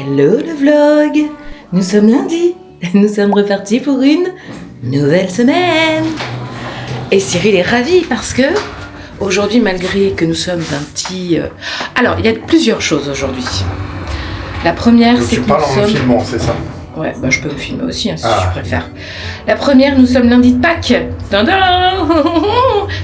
Hello le vlog. Nous sommes lundi. Nous sommes repartis pour une nouvelle semaine. Et Cyril est ravi parce que aujourd'hui, malgré que nous sommes un petit... Alors, il y a plusieurs choses aujourd'hui. La première, c'est que tu parles en me filmant, c'est ça? Ouais, bah je peux me filmer aussi, hein, si tu préfères. La première, nous sommes lundi de Pâques. Tadam.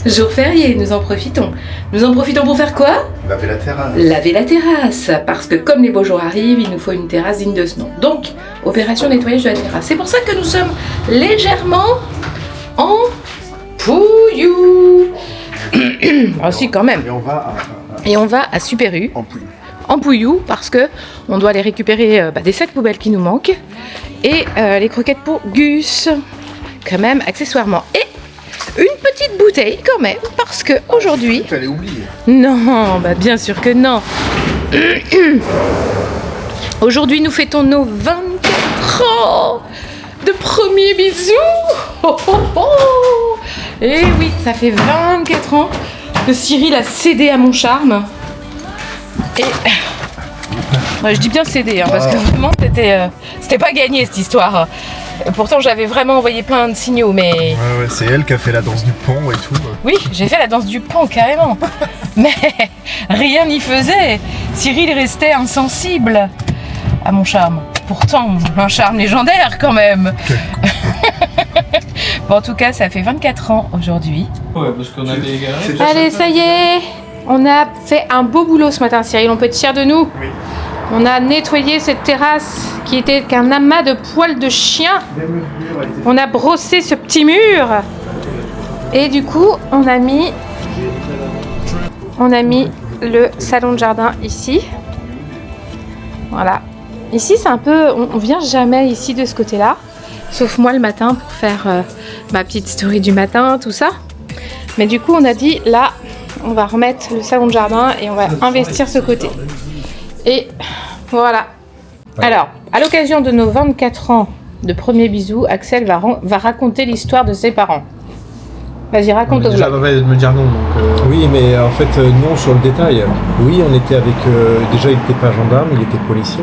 Jour férié, nous en profitons. Nous en profitons pour faire quoi? Laver la terrasse. Laver la terrasse, parce que comme les beaux jours arrivent, il nous faut une terrasse digne de ce nom. Donc, opération nettoyage de la terrasse. C'est pour ça que nous sommes légèrement en pouillou. Ah si, quand même. Et on va à Super U. en pouillou. En pouillou parce que on doit aller récupérer des sacs poubelles qui nous manquent et les croquettes pour Gus quand même accessoirement et une petite bouteille quand même parce que aujourd'hui Tu allais oublier. non bah bien sûr que non. Aujourd'hui nous fêtons nos 24 ans de premier bisou. Oh, oh, oh. Et oui, ça fait 24 ans que Cyril a cédé à mon charme. Et ouais, je dis bien cédé parce que vraiment c'était pas gagné cette histoire. Et pourtant j'avais vraiment envoyé plein de signaux mais... Ouais, c'est elle qui a fait la danse du pan et tout. Oui, j'ai fait la danse du pan carrément. Mais rien n'y faisait. Cyril restait insensible à mon charme. Pourtant, un charme légendaire quand même. Bon, en tout cas, ça fait 24 ans aujourd'hui. Ouais, parce qu'on avait égaré. Allez, ça y est. On a fait un beau boulot ce matin, Cyril. On peut être fiers de nous. Oui. On a nettoyé cette terrasse qui était qu'un amas de poils de chien. On a brossé ce petit mur. Et du coup, on a mis le salon de jardin ici. Voilà. Ici, c'est un peu... On vient jamais ici de ce côté-là. Sauf moi le matin pour faire ma petite story du matin, tout ça. Mais du coup, on a dit, là, on va remettre le salon de jardin et on va investir ce côté. Et voilà. Alors, à l'occasion de nos 24 ans de premier bisou, Axel va raconter l'histoire de ses parents. Vas-y, raconte au Déjà, vlog. papa de me dire non, donc... Oui, mais en fait, non, sur le détail. Oui, on était avec... déjà, il n'était pas gendarme, il était policier.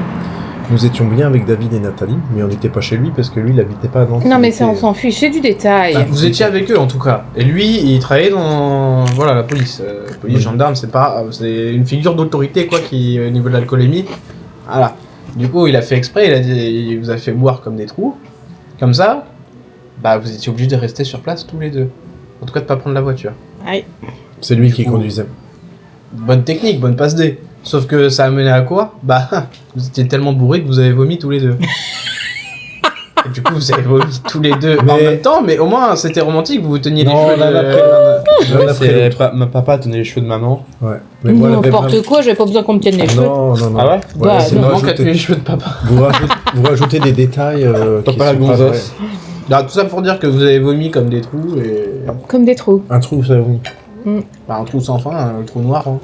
Nous étions bien avec David et Nathalie, mais on n'était pas chez lui parce que lui, il n'habitait pas à Nantes. Non, mais ça, on s'en fiche, c'est du détail. Bah, vous étiez avec eux, en tout cas. Et lui, il travaillait dans... Voilà, la police. Police, gendarme, c'est pas... C'est une figure d'autorité, quoi, qui, au niveau de l'alcoolémie... Voilà. Du coup, il a fait exprès, il vous a fait boire comme des trous. Comme ça, bah, vous étiez obligés de rester sur place tous les deux. En tout cas, de pas prendre la voiture. Aïe. C'est lui qui conduisait. Bonne technique, bonne passe D. Sauf que ça a mené à quoi? Bah, vous étiez tellement bourrés que vous avez vomi tous les deux. Et du coup, vous avez vomi tous les deux en même temps, mais au moins, c'était romantique, vous vous teniez les cheveux Ma papa tenait les cheveux de maman. Ouais. Mais N'importe quoi, j'avais pas besoin qu'on me tienne les cheveux. Non. Ah ouais? Bah, C'est maman qui a tenu les cheveux de papa. Vous rajoutez des détails qui Papa la sont pas gonzesse. Alors, tout ça pour dire que vous avez vomi comme des trous et... Comme des trous. Un trou, ça oui. Bah, un trou sans fin, un trou noir. Hein.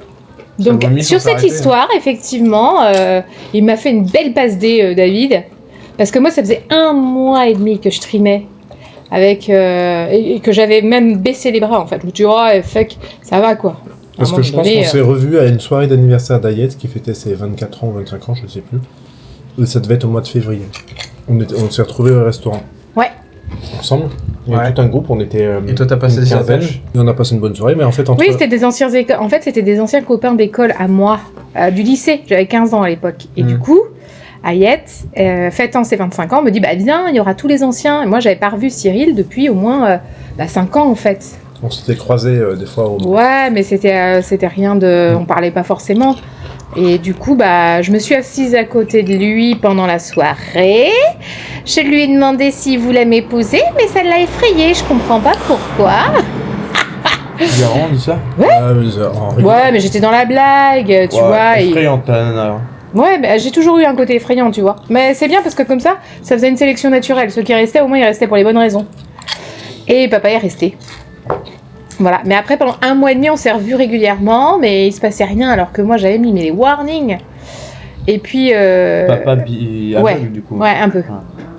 Donc, vomi sans sur cette s'arrêter. histoire, effectivement, il m'a fait une belle passe D, David. Parce que moi, ça faisait 1 mois et demi que je trimais. Et que j'avais même baissé les bras, en fait. Je me dis, oh, fuck, ça va, quoi. Parce que je pense qu'on s'est revus à une soirée d'anniversaire d'Ayette qui fêtait ses 24 ans ou 25 ans, je sais plus. Et ça devait être au mois de février. On s'est retrouvés au restaurant. Ouais. Ensemble. Il y a tout un groupe, on était. Et toi, t'as passé une ça quinzaine. Et on a passé une bonne soirée, mais en fait, entre. Oui, c'était des anciens c'était des anciens copains d'école à moi, du lycée. J'avais 15 ans à l'époque. Et du coup, Ayette, fêtant ses 25 ans, me dit, bah viens, il y aura tous les anciens. Et moi, j'avais pas revu Cyril depuis au moins 5 ans, en fait. On s'était croisés des fois au. Ouais, mais c'était rien de... On parlait pas forcément. Et du coup, bah, je me suis assise à côté de lui pendant la soirée. Je lui ai demandé s'il voulait m'épouser, mais ça l'a effrayé. Je comprends pas pourquoi. Il a vraiment dit ça? Ouais. Ouais, mais j'étais dans la blague, tu vois. Effrayante, la nana. Ouais, bah, j'ai toujours eu un côté effrayant, tu vois. Mais c'est bien parce que comme ça faisait une sélection naturelle. Ceux qui restaient, au moins, ils restaient pour les bonnes raisons. Et papa est resté. Voilà, mais après pendant 1 mois et demi on s'est revus régulièrement, mais il se passait rien alors que moi j'avais mis les warnings. Et puis Papa aveugle du coup. Ouais, un peu.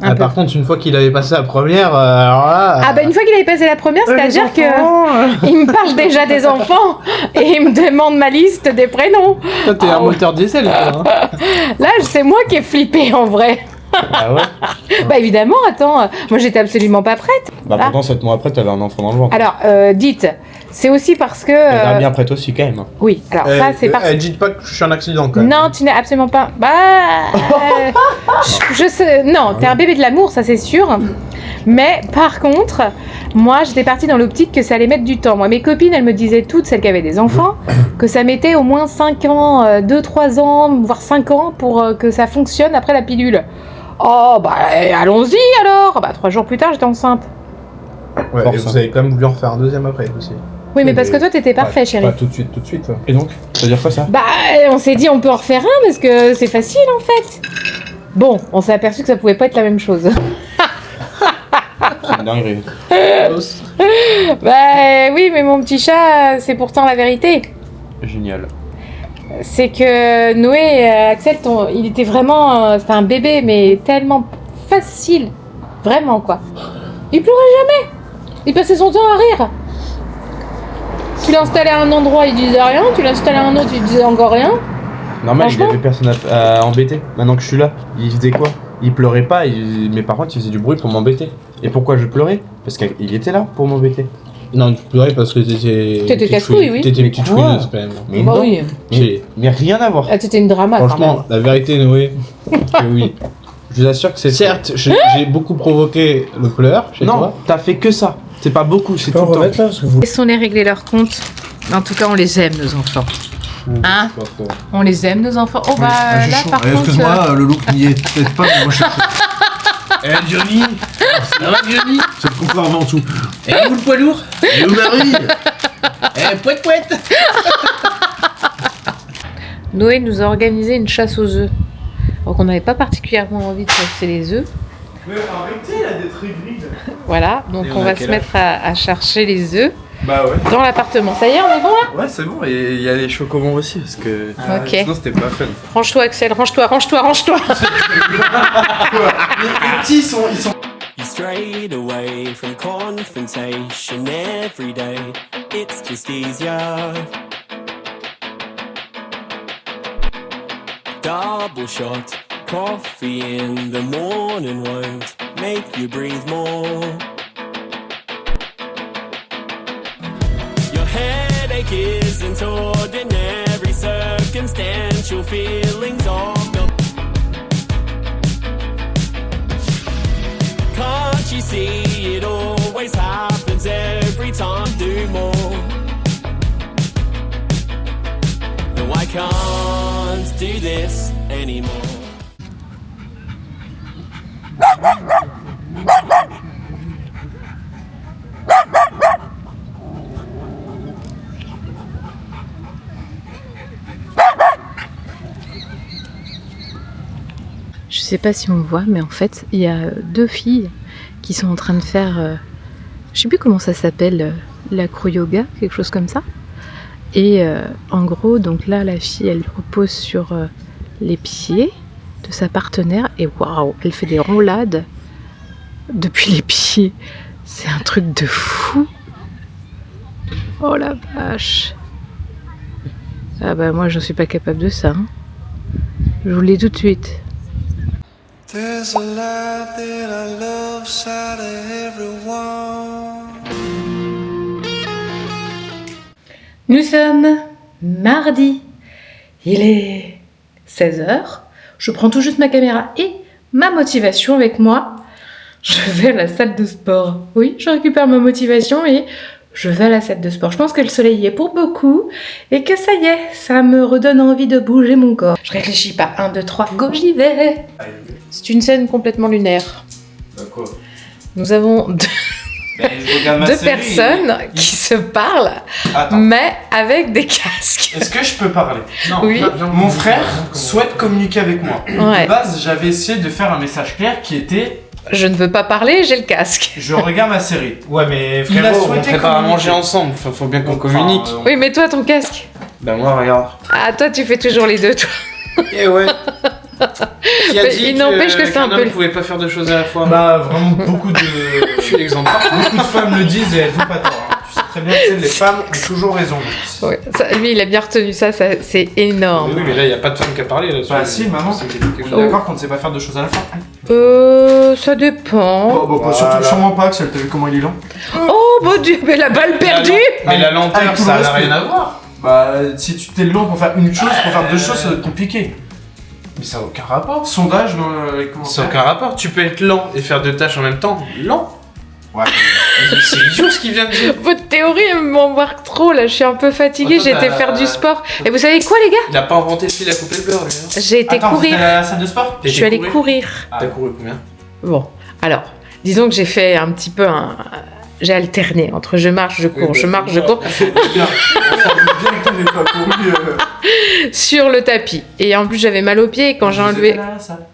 Un peu. Par contre, une fois qu'il avait passé la première, alors là. Ah bah une fois qu'il avait passé la première, c'est-à-dire que il me parle déjà des enfants et il me demande ma liste des prénoms. Toi, t'es un moteur diesel, toi, hein. Là, c'est moi qui ai flippé en vrai. Ah ouais. Bah évidemment, attends, moi j'étais absolument pas prête. Bah Ah. pourtant 7 mois après t'avais un enfant dans le ventre. Alors, dites, c'est aussi parce que... Elle a bien prête aussi quand même. Oui, alors ça c'est parce que... Dites pas que je suis un accident, quand même. Non, tu n'es absolument pas... Bah... je sais... Non, t'es un bébé de l'amour, ça c'est sûr. Mais par contre, moi j'étais partie dans l'optique que ça allait mettre du temps. Moi, mes copines, elles me disaient toutes, celles qui avaient des enfants, que ça mettait au moins 5 ans, 2-3 ans, voire 5 ans pour que ça fonctionne après la pilule. Oh, bah allons-y alors. Bah 3 jours plus tard, j'étais enceinte. Ouais, et vous avez quand même voulu en faire un deuxième après aussi. Oui, mais parce que toi, t'étais parfait, chérie. Pas tout de suite. Et donc, ça veut dire quoi ça? Bah, on s'est dit on peut en refaire un parce que c'est facile en fait. Bon, on s'est aperçu que ça pouvait pas être la même chose. C'est une dinguerie. Bah oui, mais mon petit chat, c'est pourtant la vérité. Génial. C'est que Noé, Axel, il était vraiment, c'était un bébé, mais tellement facile, vraiment quoi. Il pleurait jamais. Il passait son temps à rire. Tu l'installais à un endroit, il disait rien. Tu l'installais à un autre, il disait encore rien. Normal, il Franchement. avait personne à embêter. Maintenant que je suis là, il faisait quoi? Il pleurait pas, mais par contre il faisait du bruit pour m'embêter. Et pourquoi je pleurais? Parce qu'il était là pour m'embêter. Non, tu pleurais parce que t'étais. T'étais casse-couille, oui. T'étais une petite Quoi chouineuse quand même. Mais Bah non, oui. mais rien à voir. Ah, c'était une drama quand Franchement, la vérité, Noé, que oui. Je vous assure que c'est... Certes, j'ai beaucoup provoqué le pleur chez Non, toi. t'as fait que ça. C'est pas beaucoup, c'est tout le temps. là parce que vous. Laissons-les régler leurs comptes. En tout cas, on les aime, nos enfants. Hein? Pas trop. On les aime, nos enfants. Oh bah là, par contre... Excuse-moi, le look n'y est peut-être pas, mais moi je suis. Eh Johnny, ça va Johnny? C'est le contraire avant tout. Eh où le poids lourd? Et où Marie? Eh pouette pouette. Noé nous a organisé une chasse aux œufs. Alors qu'on n'avait pas particulièrement envie de chasser les œufs. Mais arrêtez là d'être hybride. Voilà, donc Et on on a va quel se mettre à chercher les œufs Bah ouais. dans l'appartement. Ça y est, on est bon là? Ouais, c'est bon, et il y a les chocobons aussi, parce que Ok. sinon c'était pas fun. Range-toi Axel, range-toi. Les petits ils sont. You strayed away from confrontation every day. It's just easier. Double shot, coffee in the morning won't make you breathe more. Your headache isn't ordinary, circumstantial feelings of the. Can't you see it always happens every time? Do more. No, I can't do this anymore. Je sais pas si on voit, mais en fait, il y a 2 filles qui sont en train de faire, je sais plus comment ça s'appelle, l'acro-yoga, quelque chose comme ça. Et en gros, donc là, la fille, elle repose sur les pieds de sa partenaire et waouh, elle fait des roulades depuis les pieds. C'est un truc de fou. Oh la vache. Ah bah moi, je suis pas capable de ça. Hein. Je vous le dis tout de suite. There's a light that I love side of everyone. Nous sommes mardi. Il est 16h. Je prends tout juste ma caméra et ma motivation avec moi. Je vais à la salle de sport. Oui, je récupère ma motivation et je vais à la salle de sport. Je pense que le soleil y est pour beaucoup et que ça y est, ça me redonne envie de bouger mon corps. Je réfléchis pas. 1, 2, 3, go, j'y vais. C'est une scène complètement lunaire. Quoi? Nous avons deux Je regarde ma deux série. personnes qui se parlent, Attends, mais avec des casques. est-ce que je peux parler? Non, Oui. Mon frère souhaite communiquer avec moi. Ouais. De base, j'avais essayé de faire un message clair qui était Je ne veux pas parler, j'ai le casque. je regarde ma série. Ouais, mais Il a frérot, souhaité on prépare à communiquer. manger ensemble. Faut bien qu'on Enfin, communique. Oui, mais toi, ton casque. Ben moi, regarde. Ah, toi, tu fais toujours les deux, toi. Eh ouais. Qui a Mais dit il n'empêche que c'est un qu'un peu- homme pouvait pas faire deux choses à la fois. Bah, vraiment, beaucoup de. Je suis l'exemple. Beaucoup de femmes le disent et elles ont pas tort. Hein. Tu sais très bien que les femmes ont toujours raison. Ouais, ça, lui, il a bien retenu ça, c'est énorme. Oui, mais là, il n'y a pas de femme qui a parlé là-dessus. Bah, si, maman. C'est quelque On chose. est d'accord qu'on ne sait pas faire deux choses à la fois. Ça dépend. Bah, surtout sûrement pas, Axel, t'as vu comment il est lent? Oh mon dieu, mais la balle perdue. Mais la lenteur, Avec tout ça le n'a respect. rien à voir. Bah, si tu t'es lent pour faire une chose, pour faire deux choses, ça va être compliqué. Mais ça n'a aucun rapport. Sondage dans les Ça commentaires. n'a aucun rapport. Tu peux être lent et faire deux tâches en même temps. Lent. Ouais. C'est idiot ce qu'il vient de dire. Votre théorie m'embarque trop là, je suis un peu fatiguée, Attends, j'ai été t'as- faire du sport. Et vous savez quoi les gars? Il a pas inventé le fil à couper le beurre, lui. Hein. J'ai été Attends, courir. t'es à la salle de sport? Je suis allée courir. T'as couru combien? Bon, alors, disons que j'ai fait un petit peu un... J'ai alterné entre je marche, je cours, je marche, je cours C'est bien. Ça veut bien que t'avais pas couru. sur le tapis. Et en plus j'avais mal aux pieds et quand j'ai enlevé...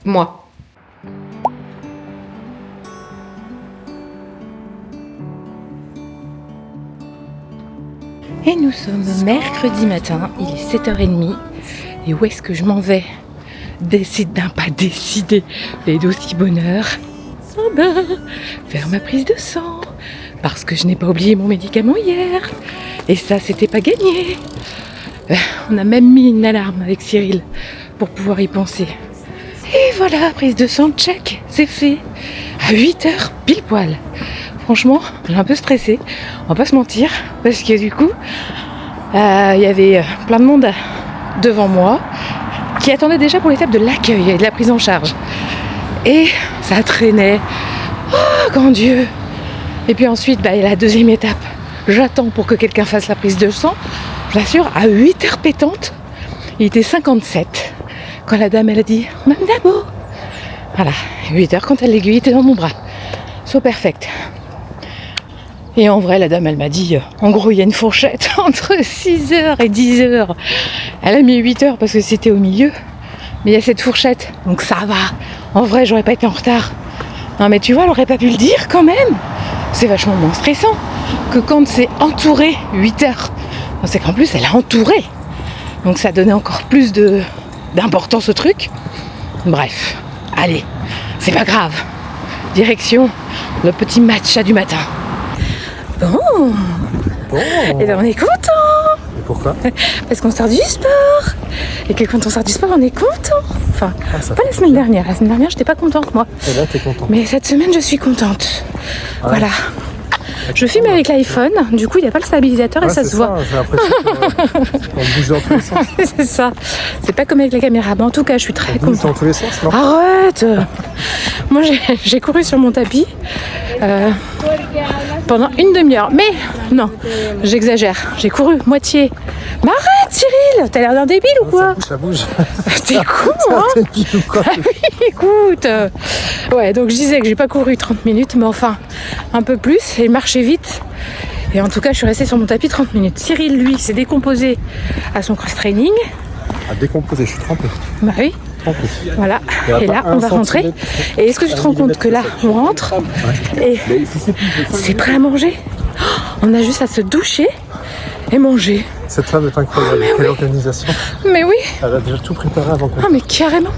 Moi. Et nous sommes mercredi matin, il est 7h30. Et où est-ce que je m'en vais? Pas décider, mais d'aussi bonheur. Ah ben, faire ma prise de sang. Parce que je n'ai pas oublié mon médicament hier. Et ça, c'était pas gagné. On a même mis une alarme avec Cyril pour pouvoir y penser. Et voilà, prise de sang, check, c'est fait. À 8h, pile poil. Franchement, j'ai un peu stressée, on va pas se mentir, parce que du coup, il y avait plein de monde devant moi qui attendait déjà pour l'étape de l'accueil et de la prise en charge. Et ça traînait. Oh, grand Dieu! Et puis ensuite, il y a la deuxième étape. J'attends pour que quelqu'un fasse la prise de sang. Je l'assure, à 8h pétantes, il était 57. Quand la dame, elle a dit « Mme Dabo !» Voilà, 8h quand elle l'aiguille était dans mon bras. So perfect. Et en vrai, la dame, elle m'a dit, en gros, il y a une fourchette entre 6h et 10h. Elle a mis 8h parce que c'était au milieu. Mais il y a cette fourchette, donc ça va. En vrai, j'aurais pas été en retard. Non mais tu vois, elle aurait pas pu le dire quand même. C'est vachement moins stressant que quand c'est entouré 8h. C'est qu'en plus, elle a entouré. Donc ça donnait encore plus d'importance au truc. Bref, allez, c'est pas grave. Direction le petit matcha du matin. Bon, et ben on est content. Et pourquoi? Parce qu'on sort du sport. Et que quand on sort du sport, on est content. Enfin, ça pas la semaine dernière. La semaine dernière, j'étais pas contente, moi. Et là, t'es content. Mais cette semaine, je suis contente. Ouais. Voilà. Je filme avec l'iPhone, du coup, il n'y a pas le stabilisateur et ça se voit. J'ai l'impression qu'on bouge dans tous les sens. C'est ça. C'est pas comme avec la caméra. Mais en tout cas, je suis très On bouge contente. dans tous les sens, non? Arrête. Moi, j'ai couru sur mon tapis pendant une demi-heure. Mais non, j'exagère. J'ai couru moitié. Mais arrête, Cyril. T'as l'air d'un débile ou quoi? Ça bouge. T'es con, hein? T'es pile ou quoi? Ah oui, écoute. Ouais, donc je disais que j'ai pas couru 30 minutes, mais enfin, un peu plus. Et marcher vite. Et en tout cas, je suis restée sur mon tapis 30 minutes. Cyril, lui, s'est décomposé à son cross-training. À décomposer, je suis trempé. Bah oui. Trempé. Voilà, Il y a et pas là un on va rentrer. centimètre. Et est-ce que tu te rends compte que là on rentre et c'est prêt à manger? Oh, on a juste à se doucher et manger. Cette femme est incroyable. Quelle organisation. Mais oui, Elle a déjà tout préparé avant qu'on... ah, mais carrément.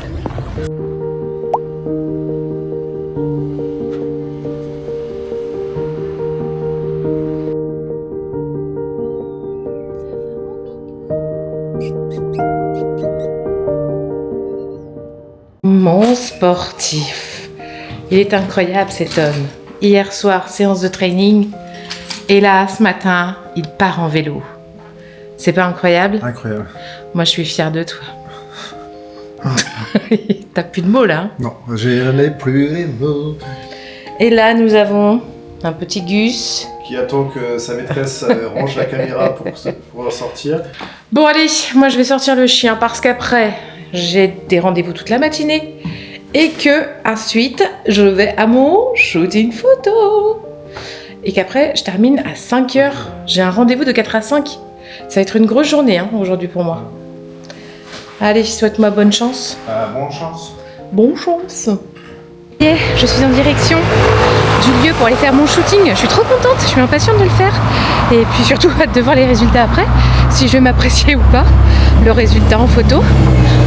Mon sportif. Il est incroyable cet homme. Hier soir, séance de training. Et là, ce matin, il part en vélo. C'est pas incroyable? Incroyable. Moi, je suis fière de toi. T'as plus de mots là. Hein? Non, j'ai plus les mots. Et là, nous avons un petit Gus. Qui attend que sa maîtresse range la caméra pour pouvoir sortir. Bon, allez, moi, je vais sortir le chien parce qu'après, j'ai des rendez-vous toute la matinée. Et que, ensuite, je vais à mon shooting photo. Et qu'après, je termine à 5h. J'ai un rendez-vous de 4 à 5. Ça va être une grosse journée hein, aujourd'hui pour moi. Allez, souhaite-moi bonne chance. Bonne chance. Bonne chance. Et je suis en direction du lieu pour aller faire mon shooting. Je suis trop contente, je suis impatiente de le faire. Et puis surtout hâte de voir les résultats après, si je vais m'apprécier ou pas, le résultat en photo.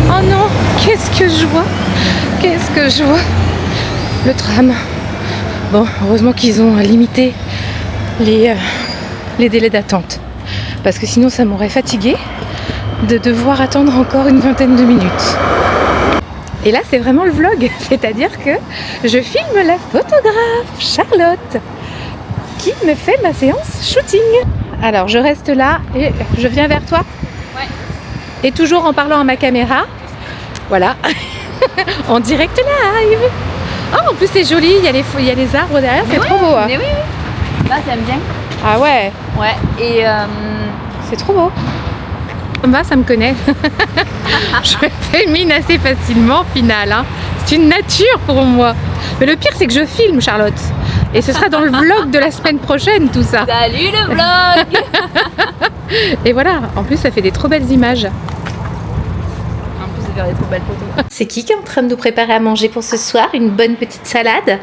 Oh non, qu'est-ce que je vois? Qu'est-ce que je vois? Le tram. Bon, heureusement qu'ils ont limité les délais d'attente. Parce que sinon ça m'aurait fatiguée de devoir attendre encore une vingtaine de minutes. Et là c'est vraiment le vlog, c'est-à-dire que je filme la photographe Charlotte qui me fait ma séance shooting. Alors je reste là et je viens vers toi. Ouais. Et toujours en parlant à ma caméra. Voilà. En direct live. Oh en plus c'est joli, il y a les arbres derrière, c'est trop beau. Hein. Mais oui, oui. Là t'aimes bien. Ah ouais. Ouais, et c'est trop beau. Bah, ça me connaît. Je fais mine assez facilement au final. Hein. C'est une nature pour moi. Mais le pire, c'est que je filme, Charlotte. Et ce sera dans le vlog de la semaine prochaine, tout ça. Salut le vlog. Et voilà, en plus, ça fait des trop belles images. En plus, ça fait des trop belles photos. C'est qui est en train de nous préparer à manger pour ce soir? Une bonne petite salade?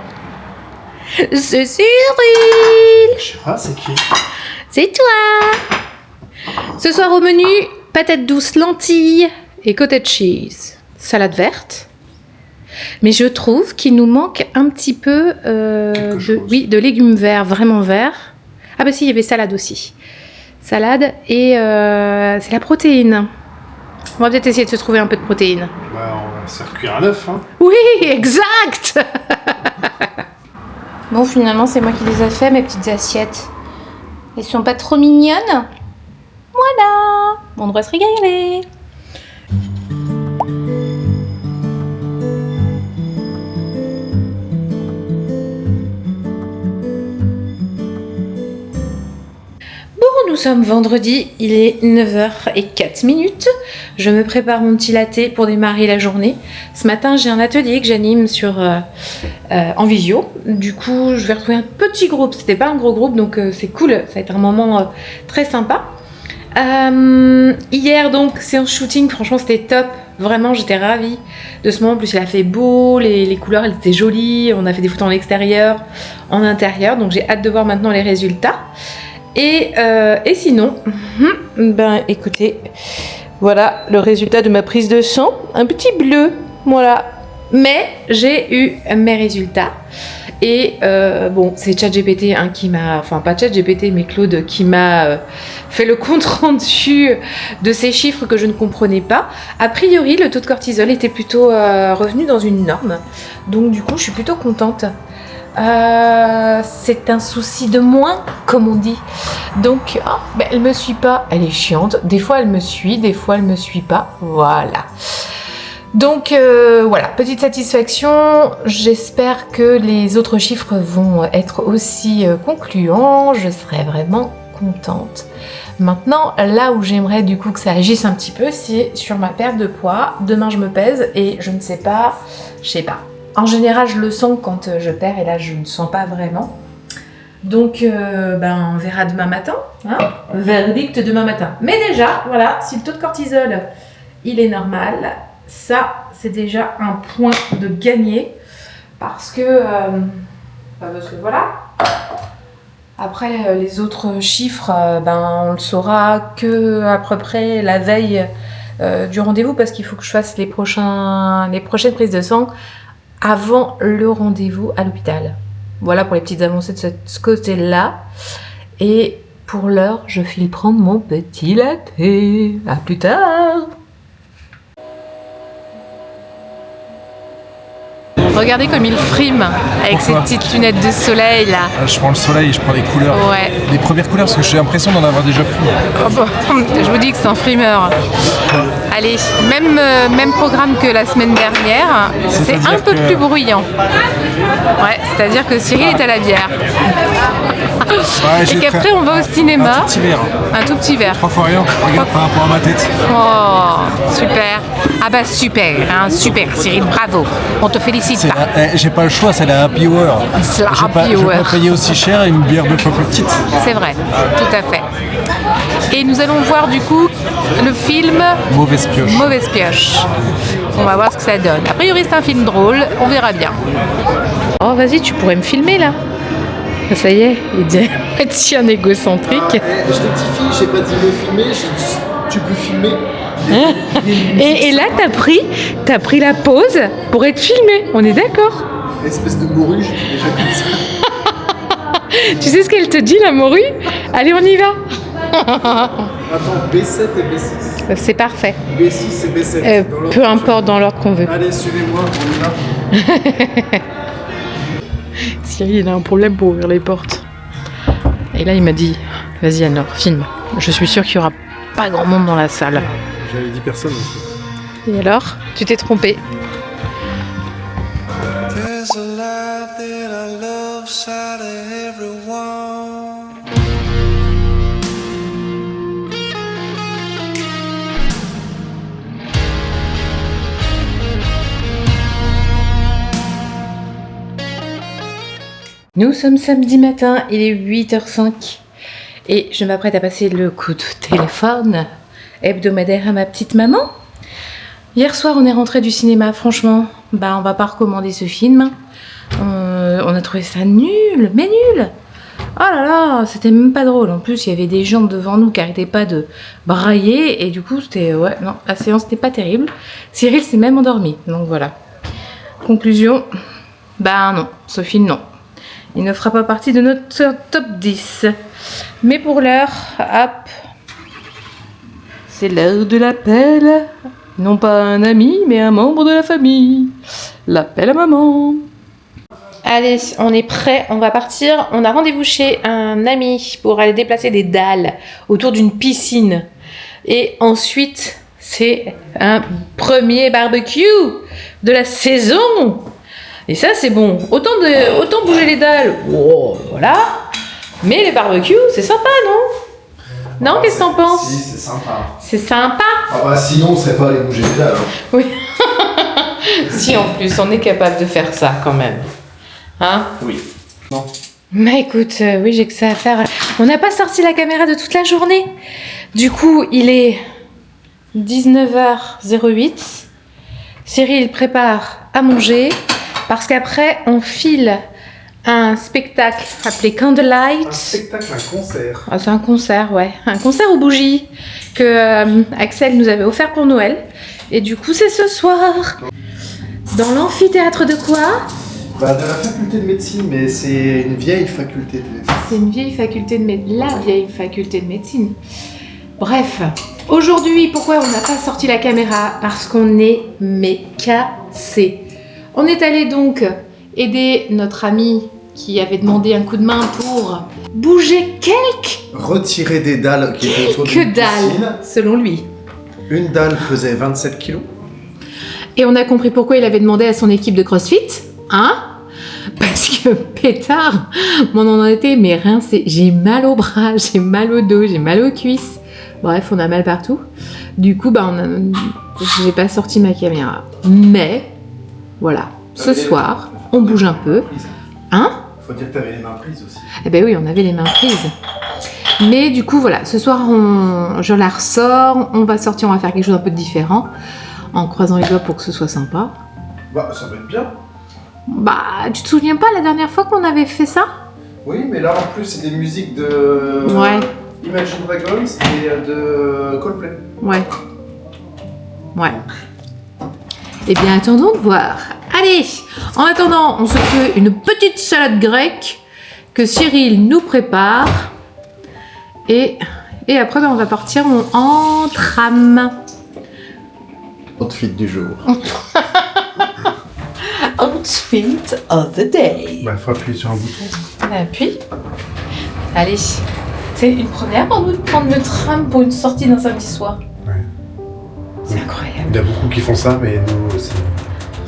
C'est Cyril. Je sais pas, c'est qui? C'est toi. Ce soir au menu, patates douces, lentilles et cottage cheese. Salade verte. Mais je trouve qu'il nous manque un petit peu de légumes verts, vraiment verts. Ah bah si, il y avait salade aussi. Salade et c'est la protéine. On va peut-être essayer de se trouver un peu de protéines. Bah, on va se faire cuire un œuf, hein. Oui, exact. Bon, finalement, c'est moi qui les ai fait, mes petites assiettes. Elles sont pas trop mignonnes? Voilà, on devrait se régaler. Bon, nous sommes vendredi, il est 9h04. Je me prépare mon petit latte pour démarrer la journée. Ce matin, j'ai un atelier que j'anime en visio. Du coup, je vais retrouver un petit groupe. C'était pas un gros groupe, donc c'est cool. Ça va être un moment très sympa. Hier donc séance shooting, franchement c'était top, vraiment j'étais ravie de ce moment. En plus il a fait beau, les couleurs elles étaient jolies, on a fait des photos en extérieur, en intérieur, donc j'ai hâte de voir maintenant les résultats. Et sinon, ben écoutez, voilà le résultat de ma prise de sang, un petit bleu, voilà. Mais j'ai eu mes résultats. Et bon, c'est ChatGPT qui m'a, enfin pas ChatGPT mais Claude qui m'a fait le compte rendu de ces chiffres que je ne comprenais pas. A priori, le taux de cortisol était plutôt revenu dans une norme. Donc du coup, je suis plutôt contente. C'est un souci de moins, comme on dit. Donc, ben, elle me suit pas. Elle est chiante. Des fois, elle me suit, des fois, elle me suit pas. Voilà. Donc voilà, petite satisfaction, j'espère que les autres chiffres vont être aussi concluants, je serai vraiment contente. Maintenant, là où j'aimerais du coup que ça agisse un petit peu, c'est sur ma perte de poids. Demain je me pèse et je ne sais pas, En général je le sens quand je perds et là je ne sens pas vraiment. Donc ben, on verra demain matin, hein, verdict demain matin. Mais déjà, voilà, si le taux de cortisol il est normal, ça, c'est déjà un point de gagné parce que voilà. Après, les autres chiffres, ben, on le saura que à peu près la veille du rendez-vous parce qu'il faut que je fasse les prochaines prises de sang avant le rendez-vous à l'hôpital. Voilà pour les petites avancées de ce côté-là. Et pour l'heure, je file prendre mon petit latte. À plus tard. Regardez comme il frime avec ses petites lunettes de soleil là. Je prends le soleil, je prends les couleurs. Ouais. Les premières couleurs parce que j'ai l'impression d'en avoir déjà pris. Oh bon, je vous dis que c'est un frimeur. Allez, même programme que la semaine dernière, c'est un peu plus bruyant. Ouais, c'est-à-dire que Cyril est à la bière. Ouais, et qu'après on va au cinéma. Un tout petit verre. Un tout petit verre. 3 fois rien, regarde par rapport à ma tête. Oh, super. Ah bah super, hein, super Cyril, bravo. On te félicite pas. J'ai pas le choix, c'est la happy hour. C'est la happy hour. Je vais pas payer aussi cher et une bière 2 fois plus petite. C'est vrai, tout à fait. Et nous allons voir du coup le film Mauvaise pioche. Mauvaise pioche. On va voir ce que ça donne. A priori c'est un film drôle, on verra bien. Oh vas-y, tu pourrais me filmer là. Ça y est, il dit être un égocentrique. Je t'ai j'ai pas dit me filmer, j'ai dit tu peux filmer. Et là, t'as pris la pause pour être filmé. On est d'accord? Espèce de morue, j'étais déjà comme ça. Tu sais ce qu'elle te dit, la morue? Allez, on y va. Attends, B7 et B6. C'est parfait. B6 et B7. Peu importe dans l'ordre qu'on veut. Allez, suivez-moi, on y va. Cyril, il a un problème pour ouvrir les portes. Et là, il m'a dit, vas-y Anne-Laure, filme. Je suis sûre qu'il n'y aura pas grand monde dans la salle. J'avais dit personne aussi. Et alors, tu t'es trompé. There's a life that I love inside of everyone. Nous sommes samedi matin, il est 8h05 et je m'apprête à passer le coup de téléphone hebdomadaire à ma petite maman. Hier soir, on est rentré du cinéma, franchement, on va pas recommander ce film. On a trouvé ça nul, mais nul. Oh là là, c'était même pas drôle. En plus, il y avait des gens devant nous qui arrêtaient pas de brailler et du coup, c'était non, la séance n'était pas terrible. Cyril s'est même endormi, donc voilà. Conclusion, non, ce film non. Il ne fera pas partie de notre top 10. Mais pour l'heure, hop, c'est l'heure de l'appel. Non pas un ami, mais un membre de la famille. L'appel à maman. Allez, on est prêt, on va partir. On a rendez-vous chez un ami pour aller déplacer des dalles autour d'une piscine. Et ensuite, c'est un premier barbecue de la saison. Et ça, c'est bon. Autant bouger les dalles, voilà. Mais les barbecues, c'est sympa, non? Non, qu'est-ce que t'en penses? Si, c'est sympa. C'est sympa? Sinon, on serait pas allé bouger les dalles. Oui. Si, en plus, on est capable de faire ça, quand même. Hein? Oui. Non. Mais écoute, oui, j'ai que ça à faire. On n'a pas sorti la caméra de toute la journée. Du coup, il est 19h08. Cyril prépare à manger. Parce qu'après, on file un spectacle appelé Candlelight. Un spectacle, un concert. Ah, c'est un concert, ouais. Un concert aux bougies que Axel nous avait offert pour Noël. Et du coup, c'est ce soir. Dans l'amphithéâtre de quoi? De la faculté de médecine, mais c'est une vieille faculté de médecine. C'est une vieille faculté de médecine. La vieille faculté de médecine. Bref. Aujourd'hui, pourquoi on n'a pas sorti la caméra? Parce qu'on est cassé. On est allé donc aider notre ami qui avait demandé un coup de main pour bouger Retirer des dalles qui étaient autour d'une dalles, piscine. selon lui. Une dalle pesait 27 kilos. Et on a compris pourquoi il avait demandé à son équipe de CrossFit, hein? Parce que pétard, on en était, mais rien, j'ai mal au bras, j'ai mal au dos, j'ai mal aux cuisses. Bref, on a mal partout. Du coup, j'ai pas sorti ma caméra. Mais voilà, ce soir, on bouge un peu. Hein? Faut dire que t'avais les mains prises aussi. Eh ben oui, on avait les mains prises. Mais du coup, voilà, ce soir, je la ressors. On va sortir, on va faire quelque chose un peu de différent. En croisant les doigts pour que ce soit sympa. Ça va être bien. Tu te souviens pas la dernière fois qu'on avait fait ça? Oui, mais là, en plus, c'est des musiques de... Ouais. Imagine Dragons et de Coldplay. Ouais. Eh bien, attendons de voir. Allez, en attendant, on se fait une petite salade grecque que Cyril nous prépare. Et après, on va partir en tram. Outfit du jour. Outfit of the day. Faut appuyer sur un bouton. On appuie. Allez. C'est une première pour nous de prendre le tram pour une sortie d'un samedi soir. Ouais. C'est incroyable. Il y a beaucoup qui font ça, mais nous aussi.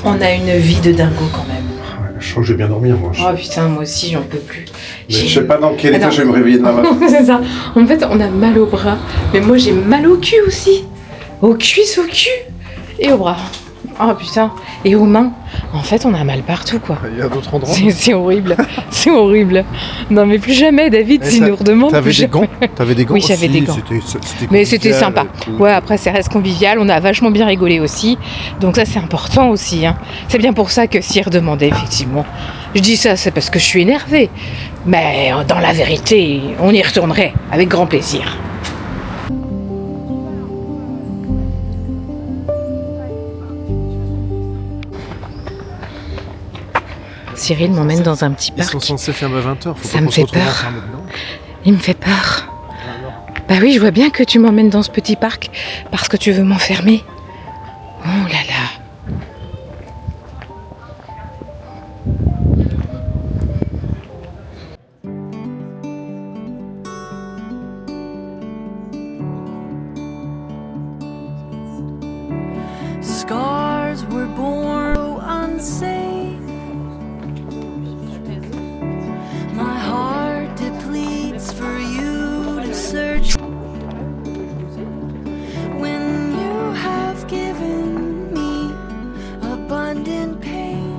On a une vie de dingo quand même. Ouais, je sens que je vais bien dormir, moi. Oh putain, moi aussi, j'en peux plus. Mais je sais pas dans quel état je vais me réveiller demain matin. C'est ça. En fait, on a mal au bras. Mais moi, j'ai mal au cul aussi. Aux cuisses, au cul. Et au bras. Oh putain. Et aux mains. En fait, on a mal partout, quoi. Il y a d'autres endroits. C'est horrible. C'est horrible. Non, mais plus jamais, David, s'il nous redemande. T'avais des gants? T'avais des gants? Oui, j'avais des gants. Mais c'était sympa. Ouais, après, ça reste convivial. On a vachement bien rigolé aussi. Donc ça, c'est important aussi. Hein. C'est bien pour ça que Cyr demandait, effectivement. Je dis ça, c'est parce que je suis énervée. Mais dans la vérité, on y retournerait avec grand plaisir. Cyril m'emmène dans un petit Ils parc. sont censés fermer à 20h. Ça me fait peur. Il me fait peur. Bah oui, je vois bien que tu m'emmènes dans ce petit parc parce que tu veux m'enfermer. Oh là là. Scars were born so unsafe. My heart depletes for you to search. When you have given me abundant pain,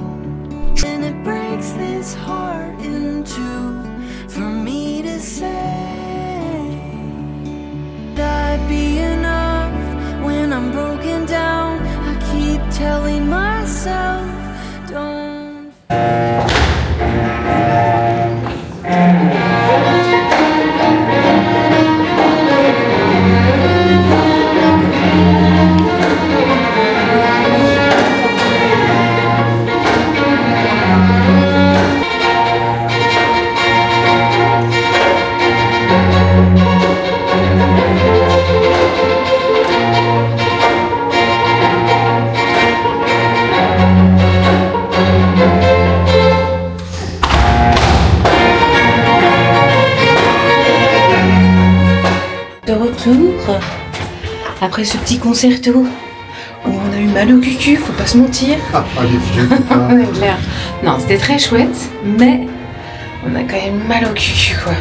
and it breaks this heart in two for me to say that I'd be enough when I'm broken down. I keep telling myself, don't. De retour, après ce petit concerto, où on a eu mal au cucu, faut pas se mentir. Ah, les vieux putain. C'est clair. Non, c'était très chouette, mais on a quand même mal au cucu, quoi.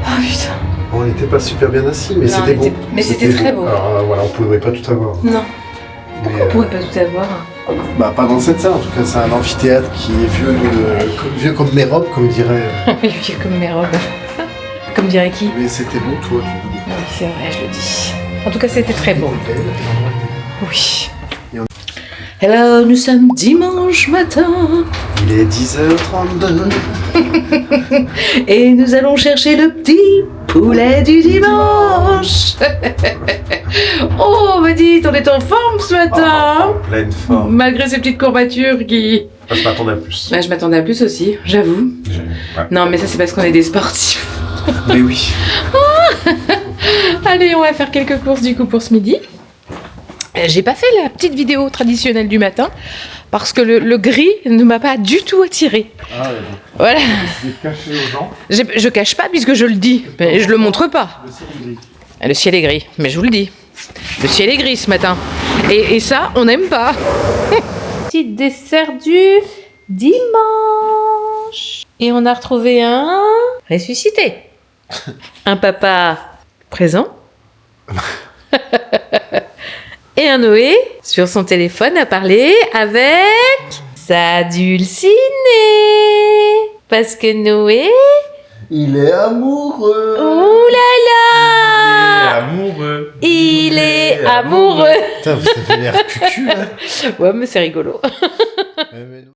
Oh putain. On n'était pas super bien assis, mais Non, c'était beau. mais c'était très beau. Alors voilà, on pouvait pas tout avoir. Non. Mais, Pourquoi on pourrait pas tout avoir? bah pas dans cette salle, en tout cas c'est un amphithéâtre qui est vieux comme mes robes, comme dirait... Vieux comme mes robes. Comme dirait qui? Mais c'était beau, toi, tu dis. Oui, c'est vrai, je le dis. En tout cas, c'était très beau. Oui. Hello, nous sommes dimanche matin. Il est 10h32. Et nous allons chercher le petit poulet du dimanche. Oh, bah dites, on est en forme ce matin. En pleine forme. Malgré ces petites courbatures qui... Je m'attendais à plus. Bah, je m'attendais à plus aussi, j'avoue. Ouais. Non, mais ça, c'est parce qu'on est des sportifs. Mais oui. Allez, on va faire quelques courses du coup pour ce midi. J'ai pas fait la petite vidéo traditionnelle du matin parce que le gris ne m'a pas du tout attiré. Ah ouais. Voilà. Je vais cacher aux gens. Je cache pas puisque je le dis, mais je le montre pas. Le ciel est gris. Le ciel est gris, mais je vous le dis. Le ciel est gris ce matin. Et ça, on n'aime pas. Petit dessert du dimanche. Et on a retrouvé un ressuscité. Un papa présent. Et un Noé sur son téléphone à parler avec sa dulcinée. Parce que Noé... Il est amoureux. Ouh là là! Amoureux. Il est amoureux. Putain, vous avez l'air cucu, là. Ouais, mais c'est rigolo.